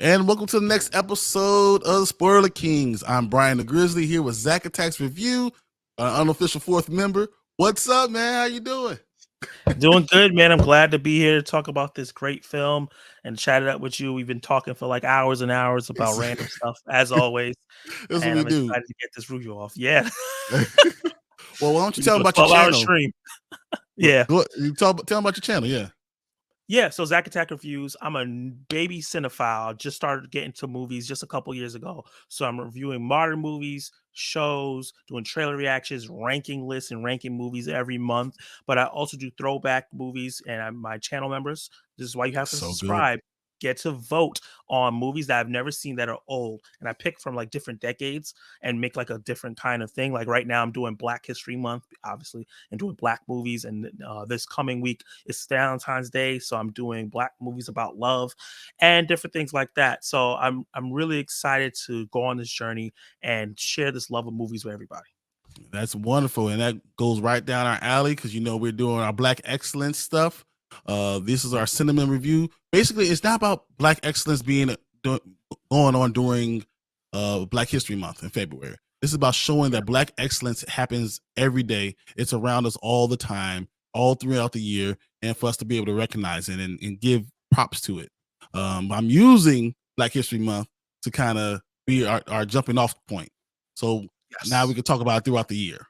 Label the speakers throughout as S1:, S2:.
S1: And welcome to the next episode of Spoiler Kings. I'm Bryon the Grizzly here with Zach Attacks Review, an unofficial fourth member. What's up, man? How you doing?
S2: Doing good, man. I'm glad to be here to talk about this great film and chat it up with you. We've been talking for like hours and hours about random stuff, as always,
S1: That's what
S2: and
S1: we
S2: I'm
S1: do.
S2: excited to get this review off. Yeah,
S1: Well, why don't you
S2: we
S1: tell
S2: do
S1: them
S2: a
S1: about your
S2: 12-hour
S1: channel?
S2: stream. Yeah,
S1: You tell them about your channel, yeah.
S2: yeah. So Zach Attack Reviews. I'm a baby cinephile. Just started getting to movies just a couple years ago. So I'm reviewing modern movies, shows, doing trailer reactions, ranking lists, and ranking movies every month. But I also do throwback movies, and my channel members. This is why you have
S1: That's
S2: to
S1: so good.
S2: subscribe. Get to vote on movies that I've never seen that are old, and I pick from like different decades and make like a different kind of thing. Like right now, I'm doing Black History Month, obviously, and doing Black movies. And this coming week is Valentine's Day, so I'm doing Black movies about love and different things like that. So I'm really excited to go on this journey and share this love of movies with everybody.
S1: That's wonderful. And that goes right down our alley because we're doing our Black excellence stuff. This is our cinema review. Basically, it's not about Black excellence being going on during Black History Month in February. This is about showing that Black excellence happens every day. It's around us all the time, all throughout the year, and for us to be able to recognize it and give props to it. I'm using Black History Month to kind of be our jumping off point. So now we
S2: Yes.
S1: can talk about it throughout the year.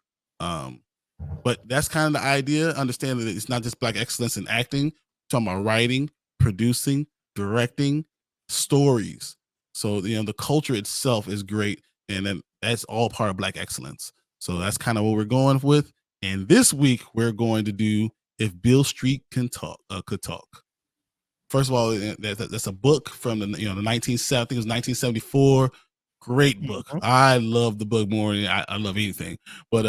S1: But that's kind of the idea. Understand that it's not just Black excellence in acting. We're talking about writing, producing, directing, stories. So the culture itself is great, and then that's all part of Black excellence. So that's kind of what we're going with. And this week we're going to do If Beale Street Can Talk. Could Talk. First of all, that's a book from the 1970s. I think it was 1974. Great book.
S2: Mhm.
S1: I love the book more than I love anything. But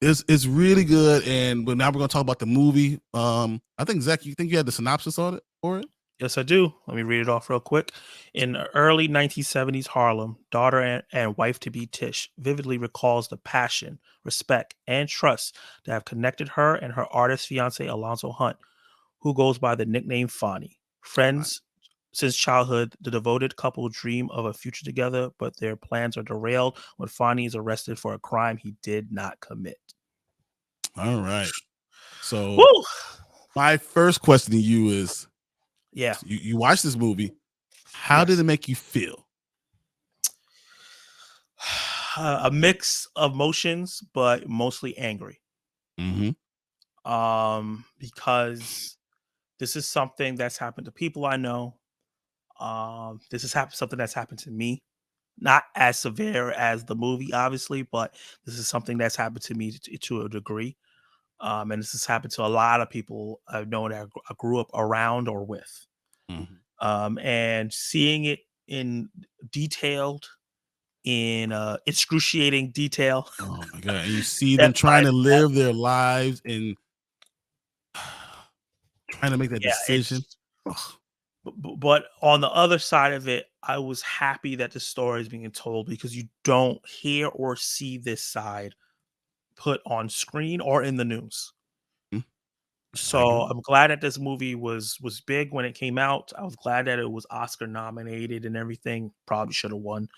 S1: it's really good. And but now we're gonna talk about the movie. I think Zach, you think you had the synopsis on it for it?
S2: Yes, I do. Let me read it off real quick. In early 1970s Harlem, daughter and wife to be Tish vividly recalls the passion, respect, and trust that have connected her and her artist fiance Alonzo Hunt, who goes by the nickname Fonnie.
S1: Right.
S2: Friends since childhood, the devoted couple dream of a future together, but their plans are derailed when Fonnie is arrested for a crime he did not commit.
S1: All right. So
S2: Woo!
S1: my first question to you is:
S2: Yeah.
S1: you watched this movie. How did
S2: Yes.
S1: it make you feel?
S2: A mix of emotions, but mostly angry.
S1: Mm-hmm.
S2: Because this is something that's happened to people I know. This has happened something that's happened to me. Not as severe as the movie, obviously, but this is something that's happened to me to a degree. And this has happened to a lot of people I've known that I grew up around or with.
S1: Mm-hmm.
S2: And seeing it in detailed, in excruciating detail,
S1: Oh my god! And you see them
S2: step
S1: trying
S2: by
S1: to
S2: step.
S1: live their lives and trying to make that
S2: Yeah,
S1: decision.
S2: it's
S1: Ugh.
S2: but on the other side of it, I was happy that the story is being told because you don't hear or see this side put on screen or in the news.
S1: Mm, I
S2: So
S1: agree.
S2: I'm glad that this movie was big when it came out. I was glad that it was Oscar nominated and everything. Probably should have won.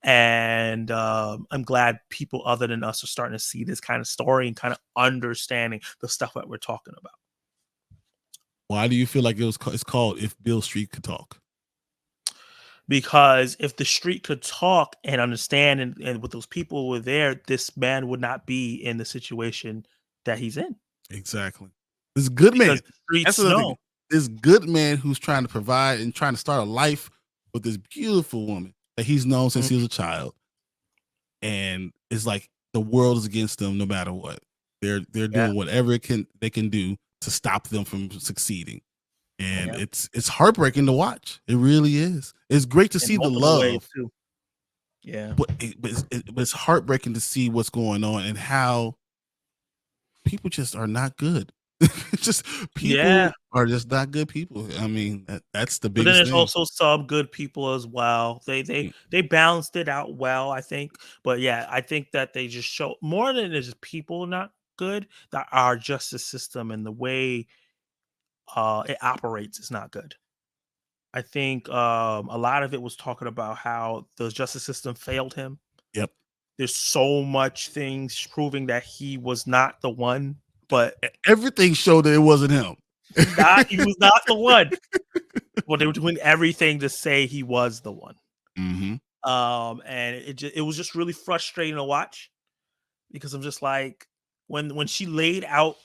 S2: And I'm glad people other than us are starting to see this kind of story and kind of understanding the stuff that we're talking about.
S1: Why do you feel like it's called If Beale Street Could Talk?
S2: Because if the street could talk and understand, and with those people were there, this man would not be in the situation that he's in
S1: Exactly. This good man.
S2: because the
S1: That's
S2: streets
S1: the other thing.
S2: know.
S1: This good man who's trying to provide and trying to start a life with this beautiful woman that he's known since he was a child. And it's like the world is against them no matter what. They're
S2: Yeah,
S1: doing whatever they can do to stop them from succeeding. And
S2: yeah,
S1: it's heartbreaking to watch. It really is. It's great to
S2: in
S1: see the
S2: multiple ways
S1: love,
S2: too. Yeah,
S1: but it's heartbreaking to see what's going on and how people just are not good. Just
S2: yeah.
S1: people are just not good people. I mean, that's the
S2: But then
S1: biggest
S2: there's
S1: thing.
S2: also some good people as well. They they
S1: Mm,
S2: they balanced it out well, I think. But yeah, I think that they just show more than it's just people not good. That our justice system and the way it operates is not good. I think a lot of it was talking about how the justice system failed him.
S1: Yep.
S2: There's so much things proving that he was not the one, but
S1: Everything showed that it wasn't him.
S2: he was not the one. Well, they were doing everything to say he was the one.
S1: Mm-hmm.
S2: And it was just really frustrating to watch because I'm just like when she laid out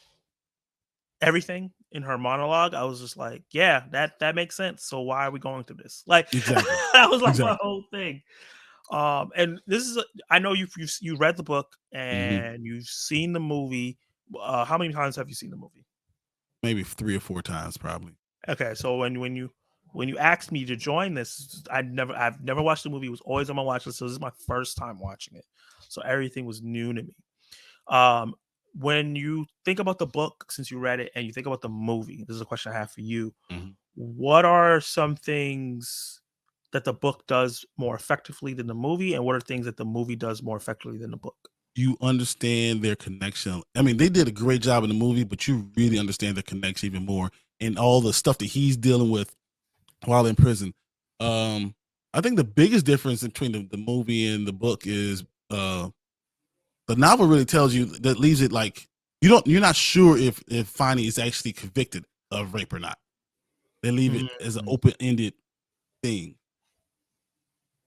S2: everything in her monologue, I was just like, yeah, that makes sense. So why are we going through this? Like
S1: Exactly.
S2: that was like my
S1: Exactly.
S2: whole thing. And this is I know you read the book
S1: Mm-hmm.
S2: and you've seen the movie. How many times have you seen the movie?
S1: Maybe 3 or 4 times, probably.
S2: Okay, so when you asked me to join this, I've never watched the movie. It was always on my watch list. So this is my first time watching it. So everything was new to me. Um, when you think about the book, since you read it, and you think about the movie, this is a question I have for you.
S1: Mm-hmm.
S2: What are some things that the book does more effectively than the movie, and what are things that the movie does more effectively than the book?
S1: You understand their connection. I mean, they did a great job in the movie, but you really understand the connection even more and all the stuff that he's dealing with while in prison. I think the biggest difference between the movie and the book is the novel really tells you that leaves it like you're not sure if Fonny is actually convicted of rape or not. They leave it as an
S2: Mhm.
S1: open-ended thing.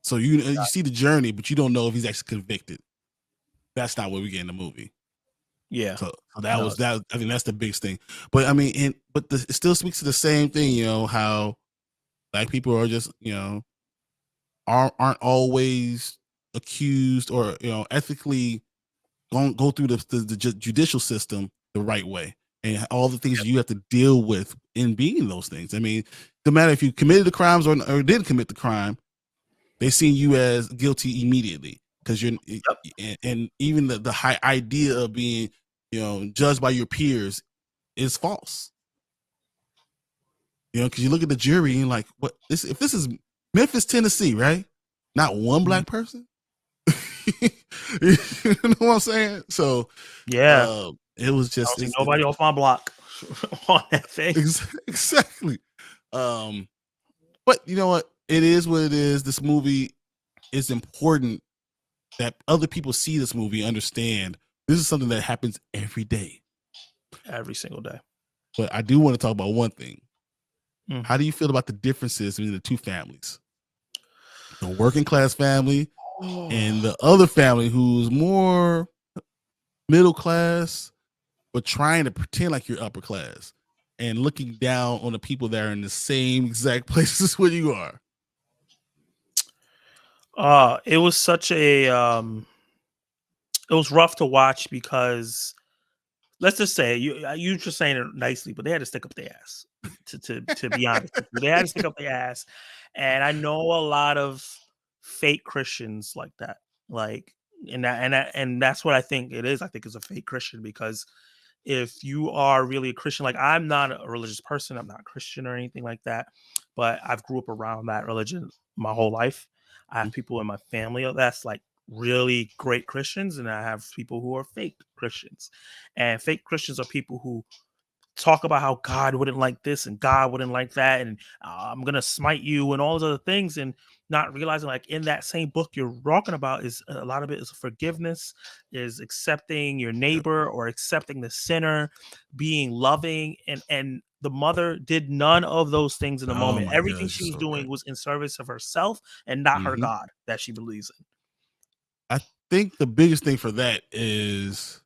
S1: So you see the journey, but you don't know if he's actually convicted. That's not what we get in the movie.
S2: Yeah,
S1: So that
S2: no,
S1: was that. I think that's the biggest thing. But I mean, it still speaks to the same thing. How black people are just aren't always accused or ethically go through the judicial system the right way, and all the things you have to deal with in being those things. I mean, no matter if you committed the crimes or didn't commit the crime, they see you as guilty immediately because you're
S2: yep,
S1: and even the high idea of being judged by your peers is false. Because you look at the jury and like, if this is Memphis, Tennessee, right? Not one
S2: mhm,
S1: black person. You know what I'm saying? So
S2: yeah.
S1: it was
S2: I
S1: just
S2: don't see nobody off my block on that thing.
S1: exactly. Um, but you know what? It is what it is. This movie is important that other people see this movie, understand this is something that happens every day.
S2: Every single day.
S1: But I do want to talk about one thing. How
S2: Mhm.
S1: do you feel about the differences between the two families? The working class family and the other family who's more middle class, but trying to pretend like you're upper class and looking down on the people that are in the same exact places where you are.
S2: It was such a it was rough to watch because let's just say you just saying it nicely, but they had to stick up their ass. To be honest with you, they had to stick up their ass, and I know a lot of fake Christians like that, like, and that's what I think it is. I think it's a fake Christian because if you are really a Christian, like I'm not a religious person, I'm not Christian or anything like that, but I've grew up around that religion my whole life. I have people in my family that's like really great Christians, and I have people who are fake Christians. And fake Christians are people who talk about how God wouldn't like this and God wouldn't like that, and I'm gonna smite you and all those other things, and not realizing like in that same book you're talking about is a lot of it is forgiveness, is accepting your
S1: Yep.
S2: neighbor or accepting the sinner, being loving, and the mother did none of those things in the
S1: Oh
S2: moment.
S1: my
S2: Everything
S1: gosh,
S2: she
S1: you're
S2: was
S1: so right.
S2: doing was in service of herself and not her
S1: Hmm.
S2: God that she believes in.
S1: I think the biggest thing for that is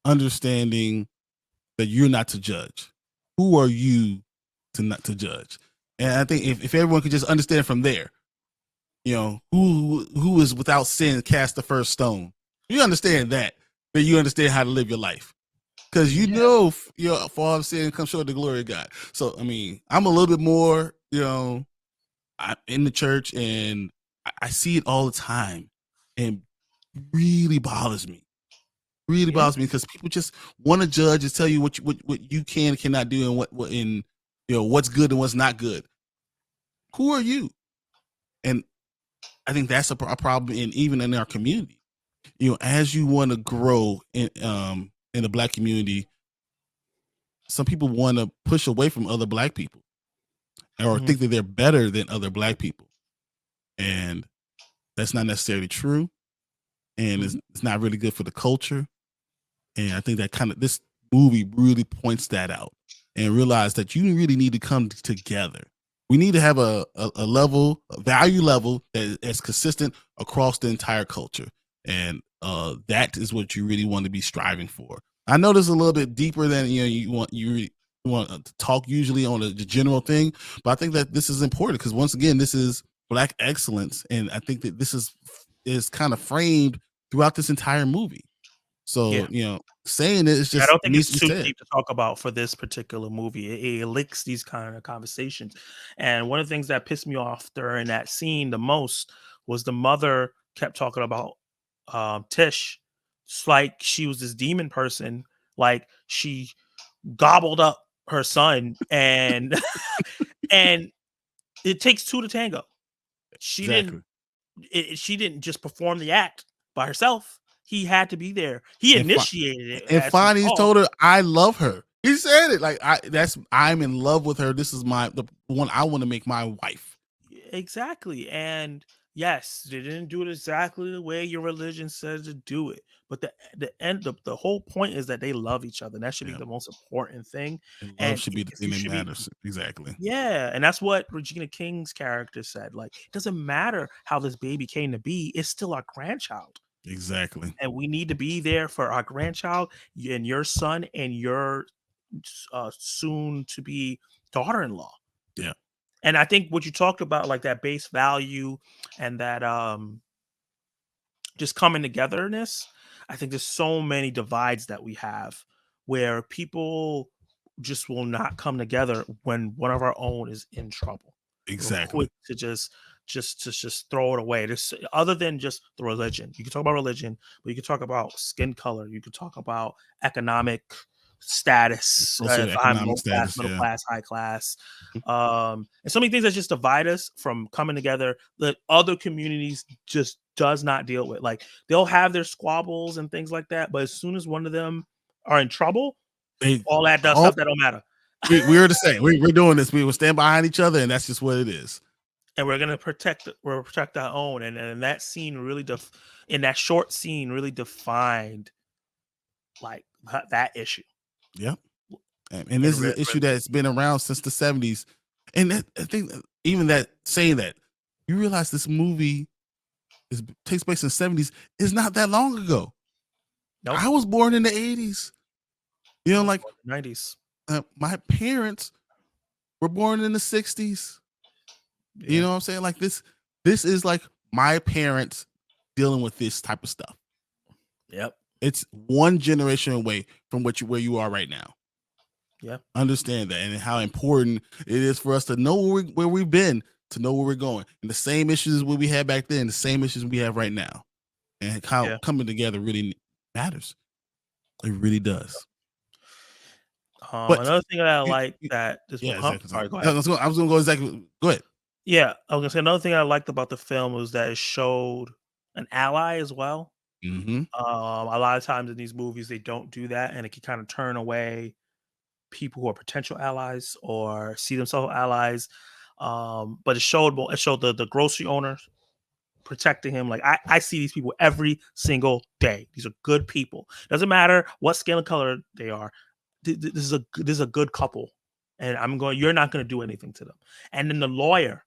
S1: understanding that you're not to judge. Who are you to not to judge? And I think if everyone could just understand from there, who is without sin cast the first stone. You understand that, then you understand how to live your life. Because for all of sin comes short of the glory of God. So I mean, I'm a little bit more, in the church and I see it all the time and really bothers me. Really
S2: Yeah.
S1: bothers me because people just want to judge and tell you what you can and cannot do and what's good and what's not good. Who are you? And I think that's a problem even in our community. As you want to grow in the black community, some people want to push away from other black people. or think that they're better than other black people. And that's not necessarily true. And it's not really good for the culture. And I think that this movie really points that out and realize that you really need to come together. We need to have a value level that is consistent across the entire culture. And that is what you really want to be striving for. I know this is a little bit deeper than you want to talk usually on the general thing, but I think that this is important because once again, this is Black excellence, and I think that this is kind of framed throughout this entire movie. So saying it is
S2: I
S1: just
S2: don't think
S1: needs
S2: it's
S1: to be
S2: too
S1: said.
S2: deep to talk about for this particular movie. It links these kind of conversations. And one of the things that pissed me off during that scene the most was the mother kept talking about Tish. It's like she was this demon person. Like she gobbled up her son, and and it takes two to tango. She
S1: Exactly.
S2: she didn't just perform the act by herself. He had to be there. He
S1: And
S2: initiated it,
S1: and
S2: as we
S1: finally
S2: saw.
S1: told her, "I love her." He said it like, I'm in love with her. This is the one I want to make my wife.
S2: Exactly. And yes, they didn't do it exactly the way your religion says to do it. But the whole point is that they love each other. And that should be
S1: Yeah.
S2: the most important thing.
S1: And love
S2: And
S1: should be the thing
S2: you
S1: that
S2: should be,
S1: matters. Exactly.
S2: yeah. And that's what Regina King's character said. Like, it doesn't matter how this baby came to be, it's still our grandchild.
S1: Exactly.
S2: And we need to be there for our grandchild and your son and your soon to be daughter-in-law.
S1: Yeah.
S2: And I think what you talked about, like that base value and that just coming togetherness, I think there's so many divides that we have where people just will not come together when one of our own is in trouble. We're
S1: Exactly.
S2: quick to just throw it away. This other than just the religion. You can talk about religion, but you can talk about skin color. You can talk about economic status. If I'm low
S1: Socioeconomic
S2: class,
S1: status.
S2: middle
S1: Yeah.
S2: class, high class, and so many things that just divide us from coming together that other communities just does not deal with. Like they'll have their squabbles and things like that, but as soon as one of them are in trouble,
S1: They
S2: all that does
S1: all
S2: stuff that don't matter.
S1: we're the same. We're doing this. We will stand behind each other, and that's just what it is.
S2: And we're gonna protect our own. And that scene really in that short scene really defined like that issue.
S1: Yep. And this is an issue that's been around since the 70s. And I think even that saying that, you realize this movie takes place in the 70s is not that long ago.
S2: Nope.
S1: I was born in the 80s. Like
S2: 90s.
S1: My parents were born in the 60s. Yeah. You know what I'm saying? Like this is like my parents dealing with this type of stuff.
S2: Yep.
S1: It's one generation away from where you are right now.
S2: Yeah.
S1: Understand that, and how important it is for us to know where we've been, to know where we're going. And the same issues we had back then, the same issues we have right now. And how coming together really matters. It really does.
S2: But another thing that I like that this
S1: exactly.
S2: Sorry, go ahead.
S1: I was gonna go exactly. Go ahead.
S2: Yeah, I was gonna say another thing I liked about the film was that it showed an ally as well.
S1: Mm-hmm.
S2: A lot of times in these movies they don't do that, and it can kind of turn away people who are potential allies or see themselves allies. But it showed the grocery owners protecting him. Like I see these people every single day. These are good people. Doesn't matter what skin color they are. This is a good couple, and you're not going to do anything to them. And then the lawyer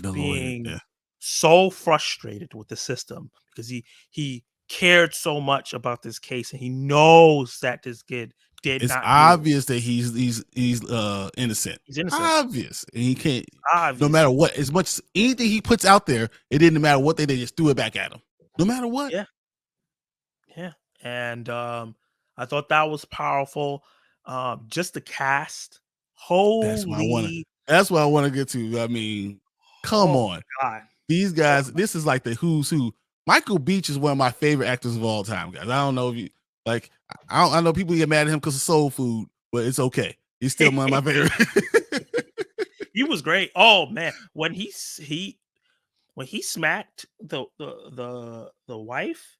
S2: being so frustrated with the system because he cared so much about this case, and he knows that this kid did
S1: it's
S2: not.
S1: It's obvious that he's innocent.
S2: He's innocent.
S1: Obvious, and he can't.
S2: Obvious.
S1: No matter what, as much anything he puts out there, it didn't matter what they just threw it back at him. No matter what.
S2: Yeah. And I thought that was powerful. Just the cast. Holy.
S1: That's what I want to get to. I mean, come on.
S2: God.
S1: These guys, this is like the who's who. Michael Beach is one of my favorite actors of all time, guys. I don't know if you like. I know people get mad at him because of Soul Food, but it's okay. He's still one of my favorite.
S2: He was great. Oh man, when he smacked the wife,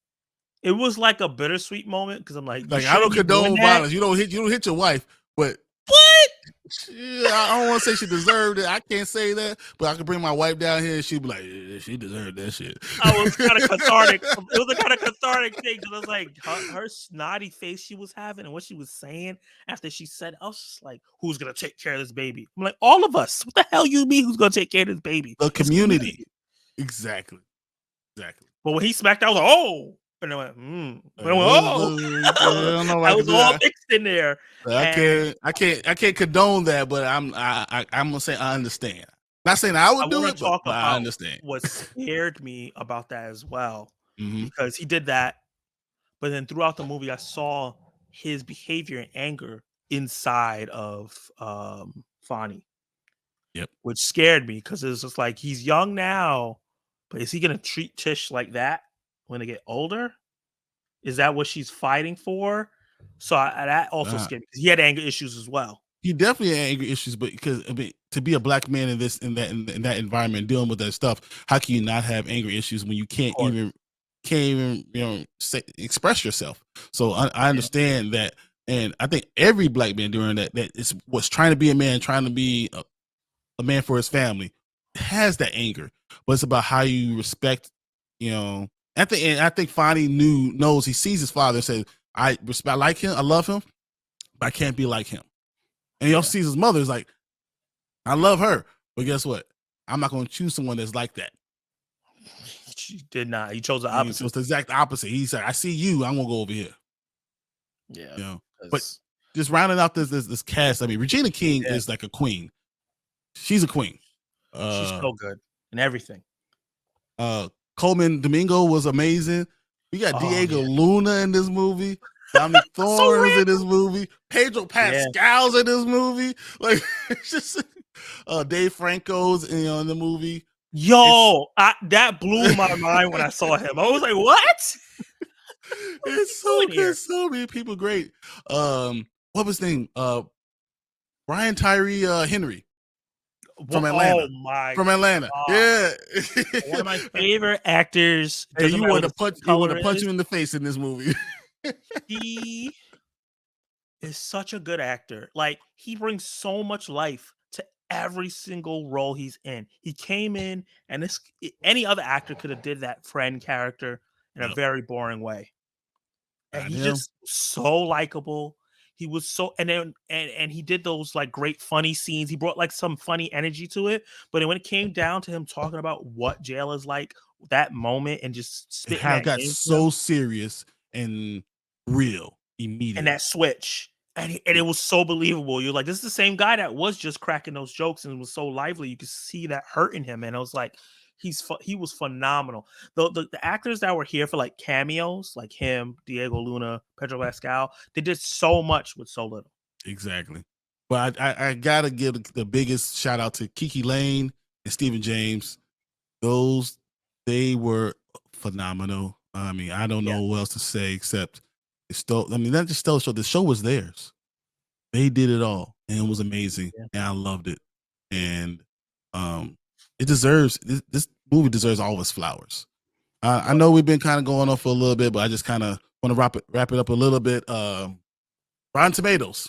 S2: it was like a bittersweet moment because I'm like
S1: I don't condone violence. You don't hit your wife, but what? I don't want to say she deserved it. I can't say that, but I could bring my wife down here and she'd be like, yeah, she deserved that shit.
S2: I was kind of cathartic. It was a kind of cathartic thing because I was like, her snotty face she was having and what she was saying after she said, I was just like, who's gonna take care of this baby? I'm like, all of us. What the hell you mean? Who's gonna take care of this baby?
S1: The
S2: It's
S1: community. Exactly.
S2: But when he smacked, I was like, oh, and I went, But I went,
S1: I don't know
S2: I
S1: like
S2: was all mixed in there.
S1: I can't condone that, but I'm gonna say I understand. Not saying I
S2: I
S1: would do
S2: want
S1: it,
S2: to
S1: but
S2: talk
S1: I
S2: about
S1: understand.
S2: what scared me about that as well,
S1: Hmm.
S2: because he did that, but then throughout the movie, I saw his behavior and anger inside of Fonnie,
S1: Yep.
S2: which scared me because it's just like he's young now, but is he gonna treat Tish like that when they get older? Is that what she's fighting for? So that also
S1: Uh,
S2: scared me because he had anger issues as well.
S1: he definitely had anger issues, but because I mean, to be a black man in that environment, dealing with that stuff, how can you not have anger issues when you
S2: Of course.
S1: can't even express yourself? So I
S2: Yeah.
S1: understand that, and I think every black man doing that is was trying to be a man, trying to be a man for his family, has that anger, but it's about how you respect. You know, at the end, I think Fonnie knows he sees his father and says, "I respect, I like him, I love him, but I can't be like him." And he also
S2: Yeah.
S1: sees his mother is like, I love her, but guess what? I'm not going to choose someone that's like that.
S2: She did not. He chose the
S1: So
S2: opposite.
S1: it's the exact opposite. He's like, I see you, I'm gonna go over here.
S2: Yeah.
S1: You know, but just rounding out this cast. I mean, Regina King
S2: Yeah.
S1: is like a queen. She's a queen.
S2: She's so good in everything.
S1: Coleman Domingo was amazing. We got
S2: Oh,
S1: Diego
S2: yeah.
S1: Luna in this movie. Dominic
S2: So
S1: Thorne's in
S2: random.
S1: this movie. Pedro Pascal's in this movie. Like, it's just Dave Franco's in the movie.
S2: Yo, that blew my mind when I saw him. I was like, what?
S1: It's so
S2: Doing
S1: good.
S2: here?
S1: So many people great. What was his name? Brian Tyree Henry from
S2: Oh
S1: Atlanta.
S2: my
S1: From Atlanta.
S2: god.
S1: Yeah.
S2: One of my favorite actors.
S1: Hey,
S2: Doesn't matter what his
S1: you want
S2: color
S1: to punch
S2: is.
S1: him in the face in this movie.
S2: He is such a good actor. Like, he brings so much life to every single role he's in. He came in, and any other actor could have did that friend character in a
S1: Yep.
S2: very boring way. And
S1: Not
S2: he
S1: him.
S2: just so likable. He was so, and then and he did those like great funny scenes. He brought like some funny energy to it. But when it came down to him talking about what jail is like, that moment, and just
S1: It
S2: spitting
S1: had
S2: that
S1: got
S2: game to him,
S1: so serious and real
S2: and
S1: immediately.
S2: that switch, and it was so believable. You're like, this is the same guy that was just cracking those jokes and was so lively. You could see that hurt in him, and I was like, he was phenomenal. The actors that were here for like cameos, like him, Diego Luna, Pedro Pascal, they did so much with so little.
S1: Exactly. But I gotta give the biggest shout out to Kiki Lane and Stephen James. Those they were phenomenal. I mean, I don't
S2: Yeah,
S1: know what else to say except I mean, that just stole the show. The show was theirs. They did it all, and it was amazing,
S2: yeah.
S1: and I loved it. And it deserves this movie deserves all of its flowers. I know we've been kind of going on for a little bit, but I just kind of want to wrap it up a little bit. Rotten Tomatoes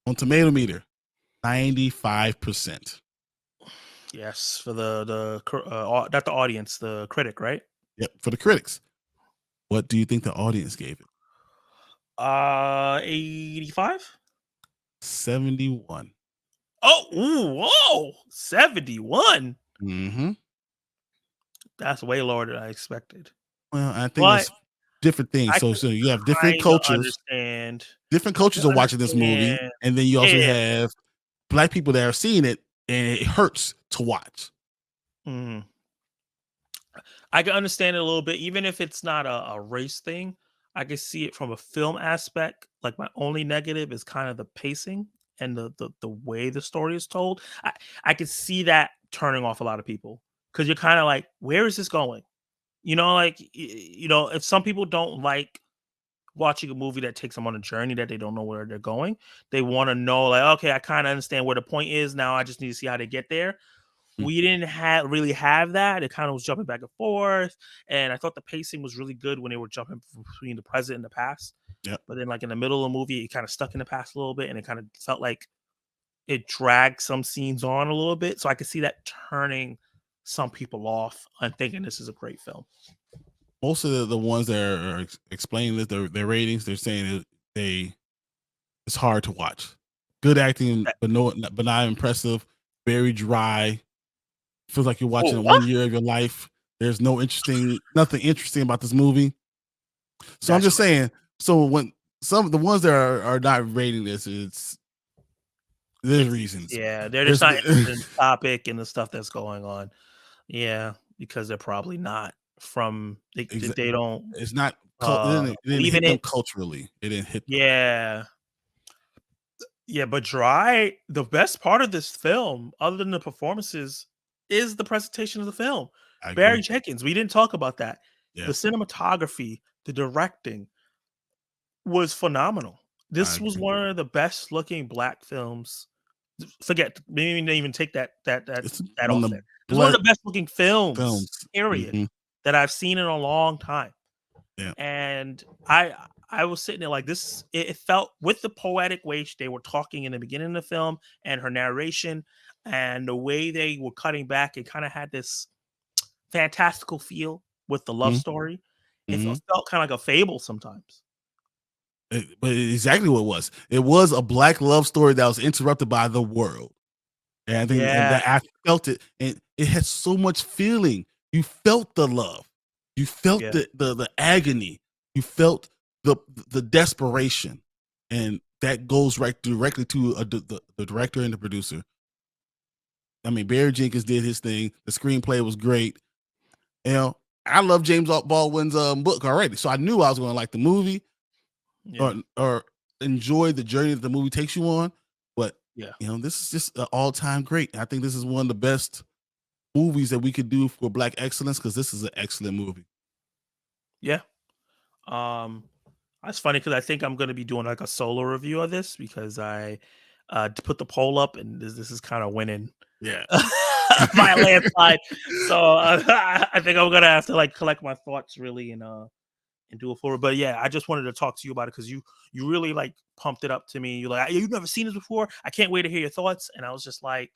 S1: on Tomato Meter, 95%.
S2: Yes, for not the audience, the critic, right?
S1: Yep, for the critics. What do you think the audience gave it?
S2: 85.
S1: 71.
S2: Oh, ooh, whoa, 71.
S1: Mm-hmm.
S2: That's way lower than I expected.
S1: Well, I think
S2: But
S1: it's different things.
S2: I
S1: So
S2: could
S1: so you have different
S2: kind of
S1: cultures.
S2: understand.
S1: Different
S2: I could
S1: cultures are watching this movie,
S2: understand.
S1: and then you also
S2: Yeah.
S1: have black people that are seeing it, and it hurts to watch.
S2: Mhm. I can understand it a little bit, even if it's not a race thing. I can see it from a film aspect. Like, my only negative is kind of the pacing and the way the story is told. I could see that turning off a lot of people because you're kind of like, where is this going? Like if some people don't like watching a movie that takes them on a journey that they don't know where they're going, they want to know, like, okay, I kind of understand where the point is. Now I just need to see how they get there.
S1: Mm.
S2: We didn't really have that. It kind of was jumping back and forth, and I thought the pacing was really good when they were jumping between the present and the past.
S1: Yep.
S2: But then, like, in the middle of the movie, it kind of stuck in the past a little bit, and it kind of felt like it dragged some scenes on a little bit, so I could see that turning some people off and thinking this is a great film.
S1: Most of the ones that are explaining this, their ratings, they're saying that it's hard to watch. Good acting,
S2: That-
S1: but not impressive. Very dry. Feels like you're watching
S2: Oh,
S1: a
S2: what?
S1: 1 year of your life. There's nothing interesting about this movie. So I'm
S2: That's
S1: just
S2: crazy.
S1: saying. So when some of the ones that are not rating this, there's reasons.
S2: Yeah, they're just
S1: There's
S2: not interested in the topic and the stuff that's going on. Yeah, because they're probably not from they don't
S1: it's not. It didn't
S2: believe in
S1: hit them
S2: it.
S1: culturally. It didn't hit them.
S2: Yeah. Yeah, but the best part of this film, other than the performances, is the presentation of the film.
S1: I
S2: Barry
S1: agree.
S2: Jenkins, we didn't talk about that. The
S1: Yes,
S2: cinematography, the directing was phenomenal.
S1: I
S2: This was
S1: agree.
S2: one of the best looking black films. Forget maybe not even take
S1: It's
S2: that
S1: one
S2: off
S1: of the
S2: there. It's one of
S1: black
S2: the best looking films,
S1: films.
S2: period,
S1: Hmm.
S2: that I've seen in a long time.
S1: Yeah.
S2: And I was sitting there like this. It felt with the poetic way they were talking in the beginning of the film and her narration and the way they were cutting back. It kind of had this fantastical feel with the love story. It
S1: Mm-hmm.
S2: felt kind of like a fable sometimes.
S1: But exactly what it was. It was a black love story that was interrupted by the world. And I think and
S2: Yeah,
S1: that I felt it, and it had so much feeling. You felt the love. You felt
S2: yeah,
S1: the agony. You felt the the desperation. And that goes right directly to the director and the producer. I mean, Barry Jenkins did his thing. The screenplay was great. You know, I love James Baldwin's book already, so I knew I was going to like the movie
S2: yeah,
S1: or enjoy the journey that the movie takes you on. But
S2: yeah,
S1: this is just an all time great. I think this is one of the best movies that we could do for Black excellence because this is an excellent movie.
S2: yeah. Um, that's funny because I think I'm going to be doing like a solo review of this because I put the poll up and this is kind of winning
S1: Yeah.
S2: by a landslide. So I think I'm gonna have to like collect my thoughts really and do it forward. But yeah, I just wanted to talk to you about it because you really like pumped it up to me. You're like, you've never seen this before. I can't wait to hear your thoughts. And I was just like,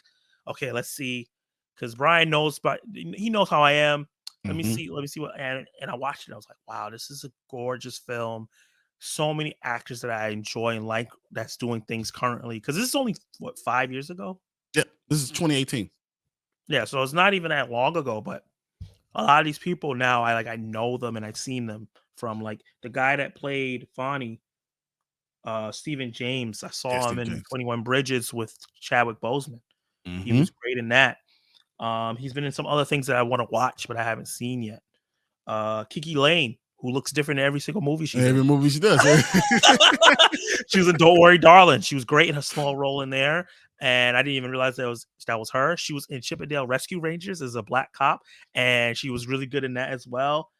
S2: okay, let's see, because Bryon knows, but he knows how I am.
S1: Hmm.
S2: Let me see what. And I watched it. I was like, wow, this is a gorgeous film. So many actors that I enjoy and like that's doing things currently. Because this is only what 5 years ago.
S1: Yeah. This is 2018.
S2: Yeah, so it's not even that long ago, but a lot of these people now, I know them and I've seen them from like the guy that played Fonny, Stephen James. I
S1: Yeah,
S2: saw him
S1: Steve
S2: in
S1: James.
S2: 21 Bridges with Chadwick Boseman. He
S1: Hmm.
S2: was great in that. He's been in some other things that I want to watch, but I haven't seen yet. Kiki Lane, who looks different in every single movie she's in.
S1: Every movie she does.
S2: She was in Don't Worry, Darling. She was great in her small role in there. And I didn't even realize that was her. She was in Chippendale Rescue Rangers as a black cop, and she was really good in that as well.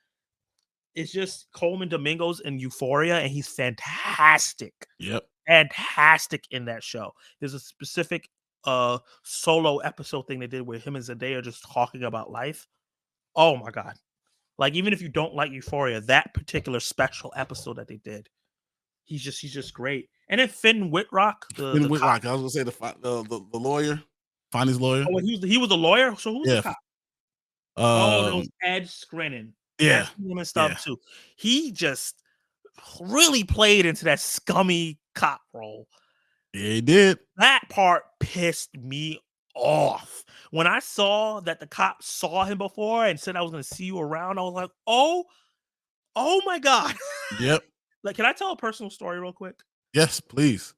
S2: It's just Coleman Domingo's in Euphoria, and he's fantastic.
S1: Yep.
S2: Fantastic in that show. There's a specific solo episode thing they did where him and Zendaya are just talking about life. Oh my god. Like even if you don't like Euphoria, that particular special episode that they did, he's just great. And then Finn Whitrock,
S1: In
S2: the cop.
S1: Whitlock, I was gonna say the lawyer, Fonny's lawyer.
S2: Oh, he was a lawyer. So who's the
S1: Yeah.
S2: cop? Oh, that
S1: Um.
S2: was Ed Skrenin. Yeah,
S1: Yeah.
S2: I've seen him and stuff
S1: Yeah.
S2: too. He just really played into that scummy cop role.
S1: Yeah. He did.
S2: That part pissed me off. When I saw that the cop saw him before and said I was going to see you around, I was like, oh my god.
S1: Yep.
S2: Like, can I tell a personal story real quick?
S1: Yes. Please.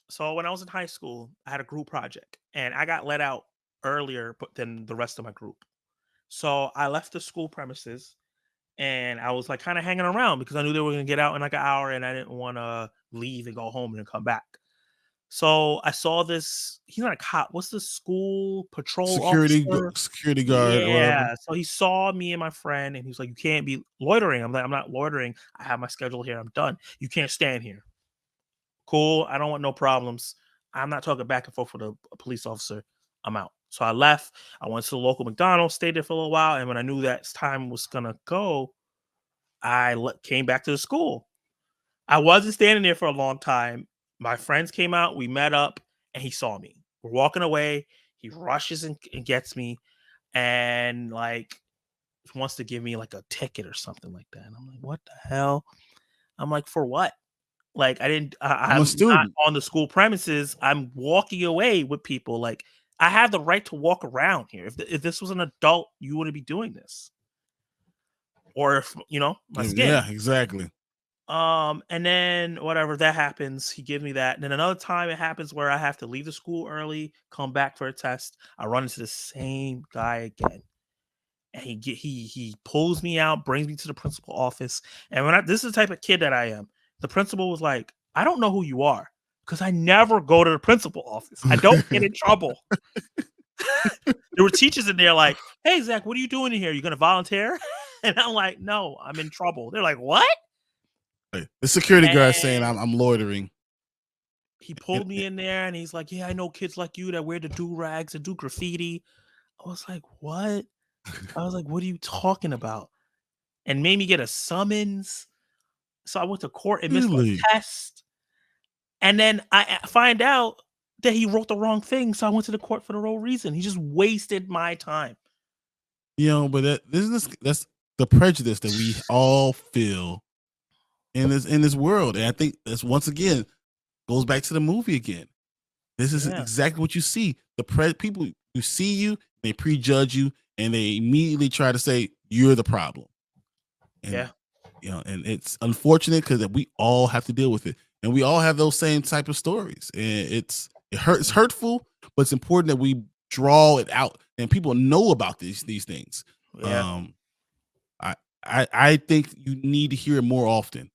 S2: So when I was in high school, I had a group project and I got let out earlier than the rest of my group. So I left the school premises and I was like kind of hanging around because I knew they were going to get out in like an hour and I didn't want to leave and go home and then come back. So I saw this. He's not a cop. What's the school patrol officer?
S1: Security guard or whatever.
S2: Yeah. So he saw me and my friend and he was like, "You can't be loitering." I'm like, "I'm not loitering. I have my schedule here. I'm done. You can't stand here." Cool. I don't want no problems. I'm not talking back and forth with a police officer. I'm out. So I left. I went to the local McDonald's, stayed there for a little while. And when I knew that time was going to go, came back to the school. I wasn't standing there for a long time. My friends came out, we met up, and he saw me. We're walking away. He rushes and gets me, and like wants to give me like a ticket or something like that. And I'm like, what the hell? I'm like, for what? Like, I didn't.
S1: I'm a
S2: I'm not
S1: student.
S2: on the school premises. I'm walking away with people. Like, I have the right to walk around here. If this was an adult, you wouldn't be doing this. Or if my skin.
S1: Yeah, exactly.
S2: And then whatever that happens, he gives me that. And then another time it happens where I have to leave the school early, come back for a test. I run into the same guy again. And he pulls me out, brings me to the principal office. And this is the type of kid that I am. The principal was like, I don't know who you are because I never go to the principal office. I don't get in trouble. There were teachers in there like, hey, Zach, what are you doing in here? You going to volunteer? And I'm like, no, I'm in trouble. They're like, what?
S1: The security guard saying I'm loitering.
S2: He pulled me in there and he's like, yeah, I know kids like you that wear the do-rags and do graffiti. I was like, what? I was like, what are you talking about? And made me get a summons. So I went to court and missed my test. And then I find out that he wrote the wrong thing. So I went to the court for the wrong reason. He just wasted my time.
S1: But that's the prejudice that we all feel in this world. And I think that's once again goes back to the movie again. This is exactly what you see. The people who see you, they prejudge you, and they immediately try to say you're the problem. And, and it's unfortunate because we all have to deal with it, and we all have those same type of stories. And it's hurtful, but it's important that we draw it out and people know about these things.
S2: Yeah.
S1: I think you need to hear it more often.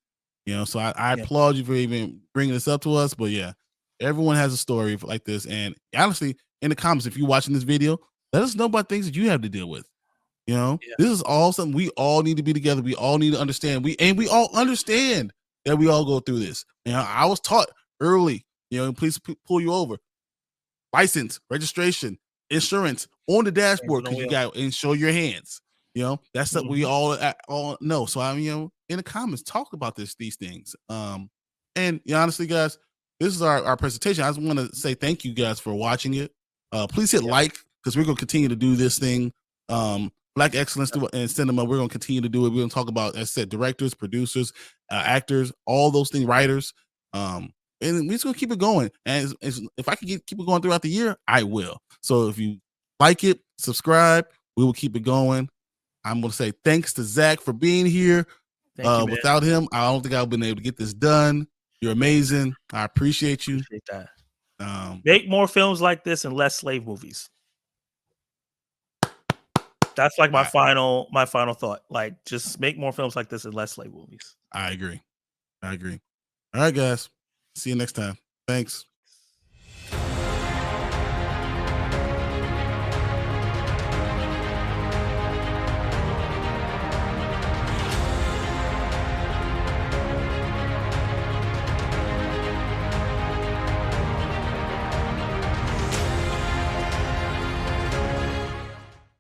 S1: So I applaud you for even bringing this up to us. But yeah, everyone has a story like this. And honestly, in the comments, if you're watching this video, let us know about things that you have to deal with. This is all something we all need to be together. We all need to understand. We all understand that we all go through this. I was taught early, police pull you over, license, registration, insurance on the dashboard because you got and show your hands. That's something we all know. So I'm, in the comments, talk about these things. And honestly, guys, this is our presentation. I just want to say thank you guys for watching it. Please hit like because we're gonna continue to do this thing. Black excellence in cinema. We're gonna continue to do it. We're gonna talk about, as I said, directors, producers, actors, all those things, writers. And we're just gonna keep it going. And if I can keep it going throughout the year, I will. So if you like it, subscribe. We will keep it going. I'm going to say thanks to Zach for being here.
S2: Thank you,
S1: without him, I don't think I've been able to get this done. You're amazing. I appreciate you.
S2: Appreciate that. Make more films like this and less slave movies. That's like my final thought. Like, just make more films like this and less slave movies.
S1: I agree. All right, guys. See you next time. Thanks.